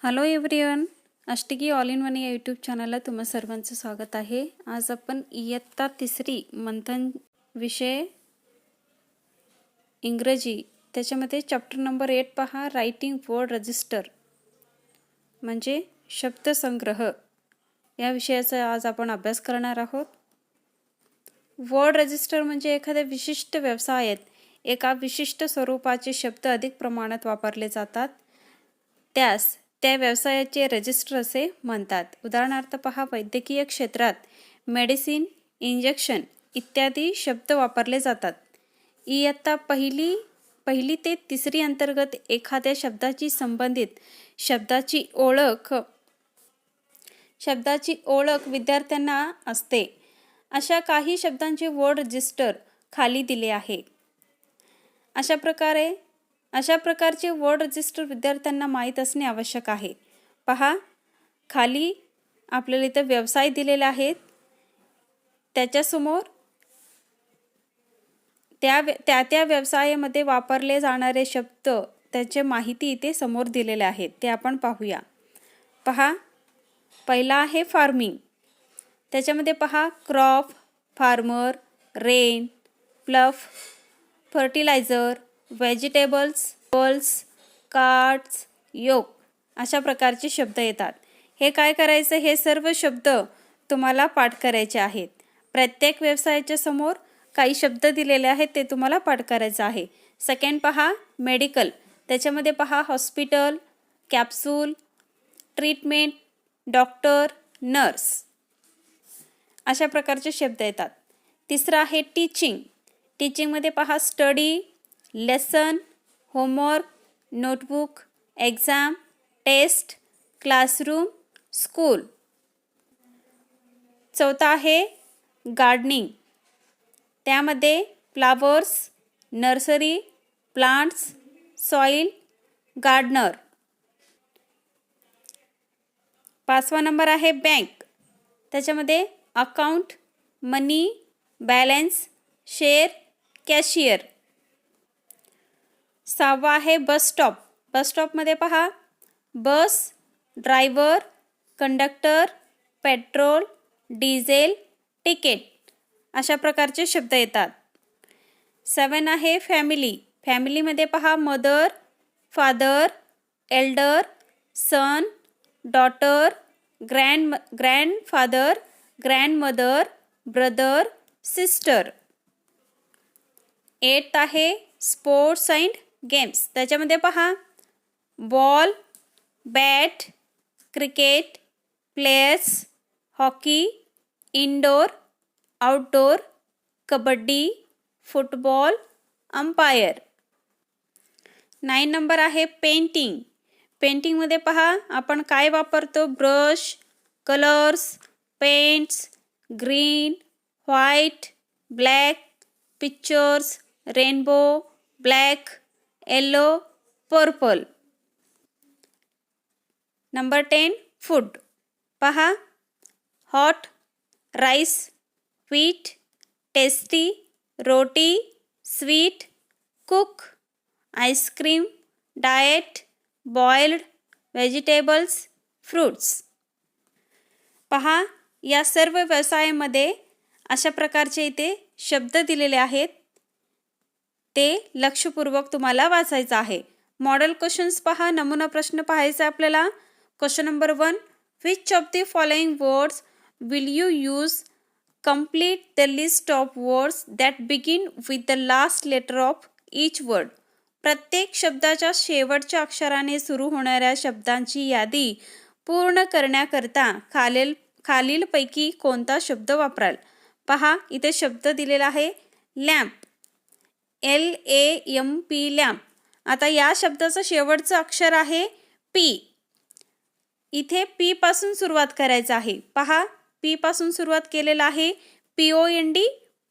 Hello everyone, Ashtaki all in one या YouTube चॅनलला तुम्हा सर्वांचं स्वागत आहे. आज आपण इयत्ता तिसरी मंथन विषय इंग्रजी त्याच्यामध्ये चॅप्टर नंबर 8 पहा, रायटिंग वर्ड रजिस्टर म्हणजे शब्दसंग्रह या विषयाचा आज आपण अभ्यास करणार आहोत. वर्ड रजिस्टर म्हणजे एखाद्या विशिष्ट व्यवसायात एका विशिष्ट स्वरूपाचे शब्द अधिक प्रमाणात वापरले जातात, त्यास त्या व्यवसायाचे रजिस्टर असे म्हणतात. उदाहरणार्थ पहा, वैद्यकीय क्षेत्रात मेडिसिन, इंजेक्शन इत्यादी शब्द वापरले जातात. इयत्ता पहिली ते तिसरी अंतर्गत एखाद्या शब्दाची संबंधित शब्दाची ओळख विद्यार्थ्यांना असते. अशा काही शब्दांचे वर्ड रजिस्टर खाली दिले आहे. अशा प्रकारचे वर्ड रजिस्टर विद्यार्थ्यांना माहीत असणे आवश्यक आहे. पहा, खाली आपल्याला इथं व्यवसाय दिलेले आहेत, त्याच्यासमोर त्या व्यवसायामध्ये वापरले जाणारे शब्द त्याचे माहिती इथे समोर दिलेले आहेत, ते आपण पाहूया. पहा, पहिला आहे फार्मिंग. त्याच्यामध्ये पहा, crop, farmer, rain, plough, fertilizer, vegetables, pulses, cards, yoke अशा प्रकारचे शब्द येतात. हे काय करायचं, हे सर्व शब्द तुम्हाला पाठ करायचे आहेत. प्रत्येक व्यवसायाच्या समोर काही शब्द दिलेले आहेत, ते तुम्हाला पाठ करायचं आहे. सेकंड पहा, मेडिकल. त्याच्यामध्ये पहा, hospital, capsule, treatment, doctor, nurse अशा प्रकारचे शब्द येतात. तिसरा आहे टीचिंग. टीचिंगमध्ये पहा, study, lesson, homework, notebook, exam, test, classroom, school. चौथा आहे गार्डनिंग. त्यामध्ये flowers, nursery, plants, soil, gardener. पाचवा नंबर आहे बँक. त्याच्यामध्ये account, money, balance, share, cashier. सहावा आहे बस स्टॉप. बस स्टॉपमध्ये पहा, bus, driver, conductor, petrol, diesel, ticket अशा प्रकारचे शब्द येतात. 7 आहे फॅमिली. फॅमिलीमध्ये पहा, मदर, फादर, एल्डर, सन, daughter, grandfather, grandmother, brother, sister. 8 आहे स्पोर्ट्स अँड गेम्स. त्याच्यामध्ये पहा, ball, bat, cricket, players, hockey, indoor, outdoor, kabaddi, football, umpire. 9 number आहे पेंटिंग. पेंटिंगमध्ये पहा, आपण काय वापरतो, brush, colours, paints, green, white, black, pictures, rainbow, black, yellow, purple. Number 10 food. पहा, hot, rice, wheat, tasty, roti, sweet, cook, ice cream, diet, boiled, vegetables, fruits. पहा, या सर्व व्यवसायामध्ये अशा प्रकारचे इथे शब्द दिलेले आहेत, ते लक्षपूर्वक तुम्हाला वाचायचं आहे. मॉडेल क्वेश्चन्स पहा, नमुना प्रश्न पाहायचा आपल्याला. Question number 1, which of the following words will you use? Complete the list of words that begin with the last letter of each word. प्रत्येक शब्दाच्या शेवटच्या अक्षराने सुरू होणाऱ्या शब्दांची यादी पूर्ण करण्याकरता खालीलपैकी कोणता शब्द वापराल? पहा, इथे शब्द दिलेला आहे लॅम्प, LAMP, लॅम्प. आता या शब्दाचं शेवटचं अक्षर आहे P. इथे P पासून सुरुवात करायचं आहे. पहा, P पासून सुरुवात केलेलं आहे, POND,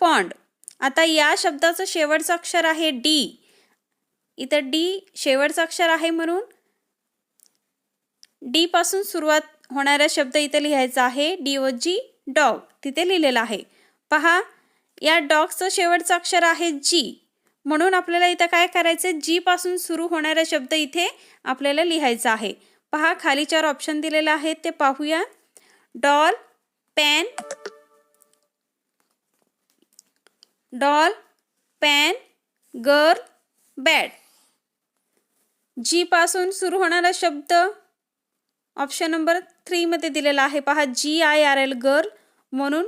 पॉन्ड. आता या शब्दाचं शेवटचं अक्षर आहे D. इथं D शेवटचं अक्षर आहे, म्हणून D पासून सुरुवात होणारा शब्द इथे लिहायचा आहे, DOG, डॉग. तिथे लिहिलेला आहे. पहा, या डॉगचं शेवटचं अक्षर आहे G, म्हणून आपल्याला इथं काय करायचं, G पासून सुरू होणारा शब्द इथे आपल्याला लिहायचा आहे. पहा खाली 4 ऑप्शन दिलेले आहेत ते पाहूया. Doll, pen, doll, pen, girl, bat. G पासून सुरू होणारा शब्द ऑप्शन नंबर 3 मध्ये दिलेला आहे. पहा GIRL गर्ल, म्हणून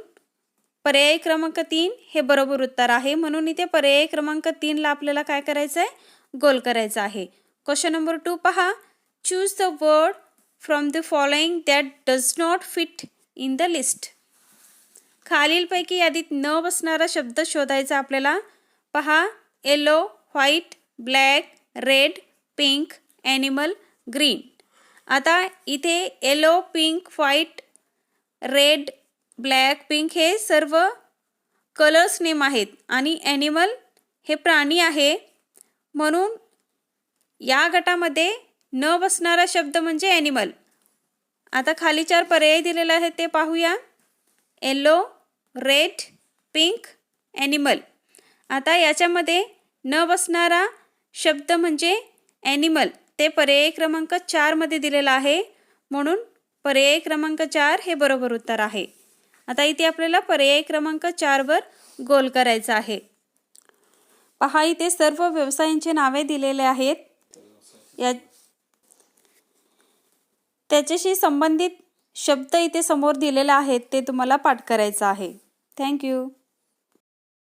पर्याय क्रमांक 3 हे बरोबर उत्तर आहे. म्हणून इथे पर्याय क्रमांक 3 ला आपल्याला काय करायचं आहे, गोल करायचं आहे. क्वेश्चन नंबर 2 पहा. Choose the word from the following that does not fit in the list. खालीलपैकी यादीत न बसणारा शब्द शोधायचा आपल्याला. पहा yellow, white, black, red, pink, animal, green. आता इथे yellow, pink, white, red, black, pink हे सर्व कलर्स नेम आहेत आणि ॲनिमल हे प्राणी आहे. म्हणून या गटामध्ये न बसणारा शब्द म्हणजे ॲनिमल. आता खाली 4 पर्याय दिलेले आहेत ते पाहूया. Yellow, red, pink, animal. आता याच्यामध्ये न बसणारा शब्द म्हणजे ॲनिमल, ते पर्याय क्रमांक 4 मध्ये दिलेला आहे. म्हणून पर्याय क्रमांक 4 हे बरोबर उत्तर आहे. आता इथे आपल्याला पर्याय क्रमांक 4 वर गोल करायचं आहे. पहा इथे सर्व व्यवसायांची नावे दिलेले आहेत. त्याच्याशी संबंधित शब्द इथे समोर दिलेले आहेत, ते तुम्हाला पाठ करायचं आहे. थँक्यू.